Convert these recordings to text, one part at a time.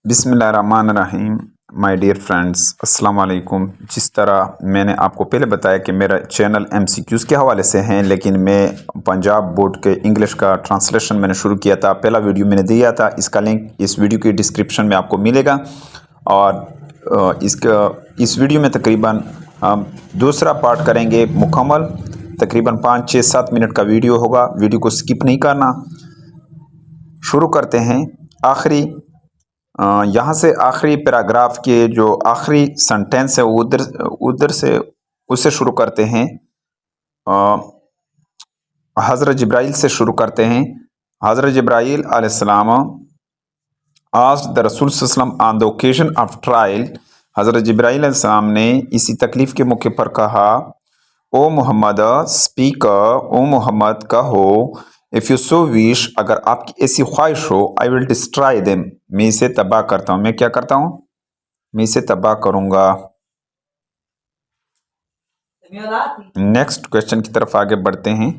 बिस्मिल्लाहिर्रहमानिर्रहीम। My dear friends, अस्सलाम वालेकुम। जिस तरह मैंने आपको पहले बताया कि मेरा चैनल एमसीक्यूज़ के हवाले से हैं, लेकिन मैं पंजाब बोर्ड के इंग्लिश का ट्रांसलेशन मैंने शुरू किया था। पहला वीडियो मैंने दिया था, इसका लिंक इस वीडियो की डिस्क्रिप्शन में आपको मिलेगा। और इस वीडियो में तकरीबन हम दूसरा पार्ट करेंगे मुकम्मल। तकरीबन 5-6-7 मिनट का वीडियो होगा। वीडियो को स्किप नहीं करना। शुरू करते हैं। यहाँ से आखिरी पैराग्राफ के जो आखिरी सेंटेंस है उधर से उससे शुरू करते हैं। हज़रत जिब्राइल से शुरू करते हैं। हज़रत जिब्राइल अलैहिस्सलाम आस्क्ड द रसूल सल्लल्लाहु अलैहि वसल्लम on the occasion of trial. हज़रत जिब्राइल अलैहिस्सलाम ने इसी तकलीफ़ के मौके पर कहा, ओ मोहम्मद स्पीक, ओ मोहम्मद कहो, इफ़ यू सो विश, अगर आपकी ऐसी ख्वाहिश हो, आई विल डिस्ट्रॉय देम, मैं इसे तबाह करता हूँ। मैं क्या करता हूँ? मैं इसे तबाह करूँगा। नेक्स्ट क्वेश्चन की तरफ आगे बढ़ते हैं।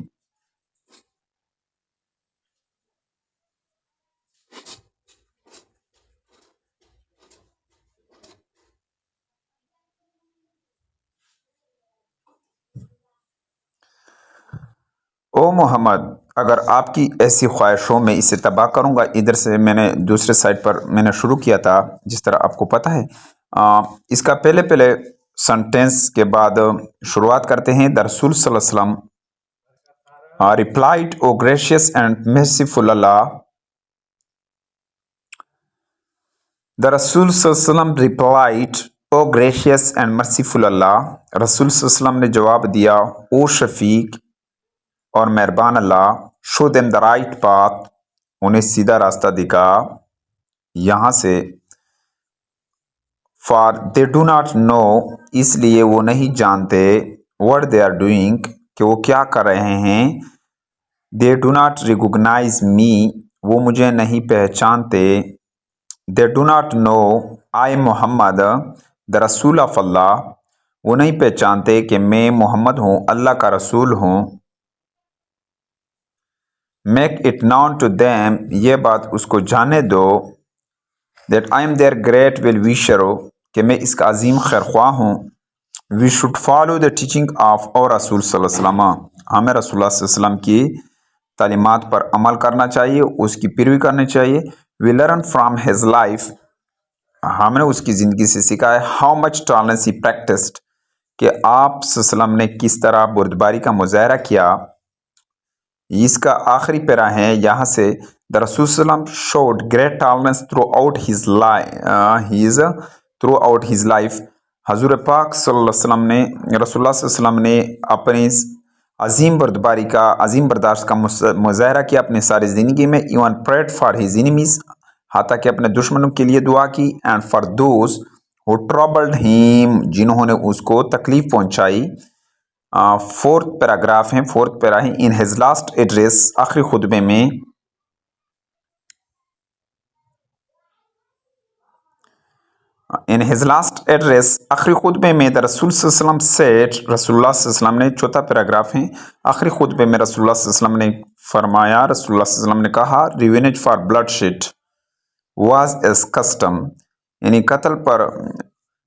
ओ मोहम्मद, अगर आपकी ऐसी ख्वाहिश हो, मैं इसे तबाह करूँगा। इधर से मैंने दूसरे साइड पर मैंने शुरू किया था, जिस तरह आपको पता है। इसका पहले सेंटेंस के बाद शुरुआत करते हैं। द रसूल सल्लल्लाहु अलैहि वसल्लम replied, O gracious and merciful Allah. The Rasul Sallam replied, O gracious and merciful Allah. रसूल सल्लम ने जवाब दिया, ओ शफीक और मेहरबान अल्लाह, show them the right path, उन्हें सीधा रास्ता दिखा। यहाँ से for they do not know, इसलिए वो नहीं जानते, व्हाट दे आर डूइंग, कि वो क्या कर रहे हैं। They do not recognise me, वो मुझे नहीं पहचानते। They do not know I Mohammed the Rasul of Allah, वो नहीं पहचानते कि मैं मोहम्मद हूँ, अल्लाह का रसूल हूँ। Make it known to them, ये बात उसको जाने दो। That I am their great well wisher, कि मैं इसका अजीम खैरख्वाह हूँ। We should follow the teaching of और रसूल सल्लल्लाहु अलैहि वसल्लम, हमें रसूलुल्लाह सल्लल्लाहु अलैहि वसल्लम की तालीमात पर अमल करना चाहिए, उसकी पैरवी करनी चाहिए। We learn from his life, हमने उसकी ज़िंदगी से सीखा है। How much tolerance he practised, कि आप सल्लल्लाहु अलैहि वसल्लम ने किस तरह बुर्दबारी का मुजाहरा किया। इसका आखिरी पैरा है। यहाँ से द रसूल सल्लल्लाहु अलैहि वसल्लम showed great tolerance through out his life. हजूर पाक सल्लल्लाहु अलैहि वसल्लम ने, रसूलुल्लाह सल्लल्लाहु अलैहि वसल्लम ने अपनी अजीम बर्दबारी का, अजीम बर्दाश्त का मुजाहरा किया अपनी सारी ज़िंदगी में। Even prayed for his enemies, हाथा कि अपने दुश्मनों के लिए दुआ की। And for those who troubled him, जिन्होंने उसको तकलीफ पहुंचाई। फोर्थ पैराग्राफ है, फोर्थ पैरा है। इन हिज लास्ट एड्रेस, आखिरी खुतबे में। इन हिज लास्ट एड्रेस, आखिरी खुतबे में द रसूल सल्लल्लाहु अलैहि वसल्लम सेड, रसूलुल्लाह सल्लल्लाहु अलैहि वसल्लम ने, चौथा पैराग्राफ है, आखिरी खुतबे में रसूलुल्लाह सल्लल्लाहु अलैहि वसल्लम ने फरमाया, रसूलुल्लाह सल्लल्लाहु अलैहि वसल्लम ने कहा, revenge for bloodshed was as custom, यानी कत्ल पर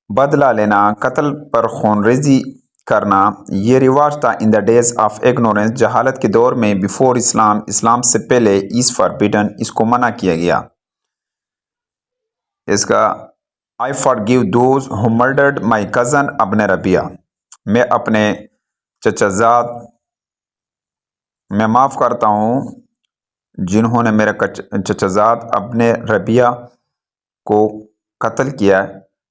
बदला लेना, कत्ल पर खूनरेजी करना, ये रिवाज था। In the days of ignorance, जहालत के दौर में। बिफोर इस्लाम, इस्लाम से पहले। इस फॉरबिडन, इसको मना किया गया। इसका I forgive those who murdered my cousin Ibn Rabia, मैं अपने चचाजाद मैं माफ़ करता हूँ जिन्होंने मेरे चचाजाद अब्न रबिया को कत्ल किया।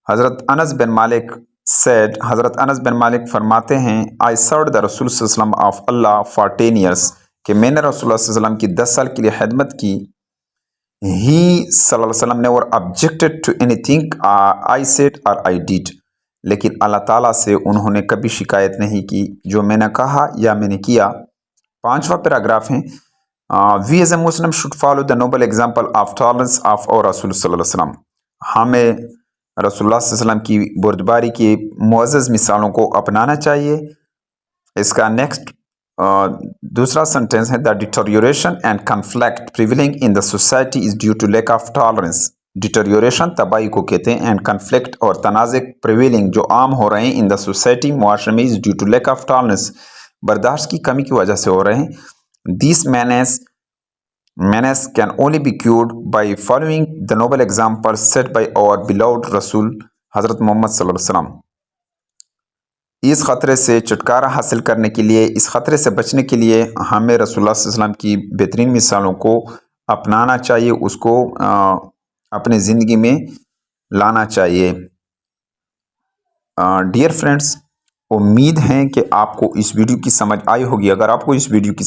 हज़रत अनस बिन मालिक सेड, हज़रत अनस बिन मालिक फरमाते हैं, आई सर्व्ड द रसूल सल्लल्लाहु अलैहि वसल्लम ऑफ अल्लाह फॉर 10 ईयर्स, कि मैंने रसूलुल्लाह सल्लल्लाहु अलैहि वसल्लम की 10 साल के लिए खिदमत की। ही सल्लल्लाहु अलैहि वसल्लम never objected to anything I said or I did, लेकिन अल्लाह ताला से उन्होंने कभी शिकायत नहीं की जो मैंने कहा या मैंने किया। पांचवा पैराग्राफ है। We as a Muslim should follow the noble example of tolerance of और रसूल सल्लल्लाहु अलैहि वसल्लम, हमें रसूलुल्लाह सल्लल्लाहु अलैहि वसल्लम की बुर्दबारी की मुअज़्ज़ज़ मिसालों को अपनाना चाहिए। इसका नेक्स्ट दूसरा सेंटेंस है, the deterioration and conflict prevailing in the society is due to lack of tolerance. Deterioration تباہی کو کہتے ہیں، اینڈ کنفلکٹ اور تنازع پریویلنگ جو عام ہو رہے ہیں ان دا سوسائٹی معاشرے میں، is due to lack of tolerance برداشت کی کمی کی وجہ سے ہو رہے ہیں۔ دیس menace can only be cured by following the noble example set by our beloved رسول حضرت محمد صلی اللہ علیہ وسلم۔ اس خطرے سے چھٹکارا حاصل کرنے کے لیے، اس خطرے سے بچنے کے لیے ہمیں رسول اللہ صلی اللہ علیہ وسلم کی بہترین مثالوں کو اپنانا چاہیے، اس کو اپنی زندگی میں لانا چاہیے۔ ڈیئر فرینڈس، امید ہے کہ آپ کو اس ویڈیو کی سمجھ آئی ہوگی۔ اگر آپ کو اس ویڈیو کی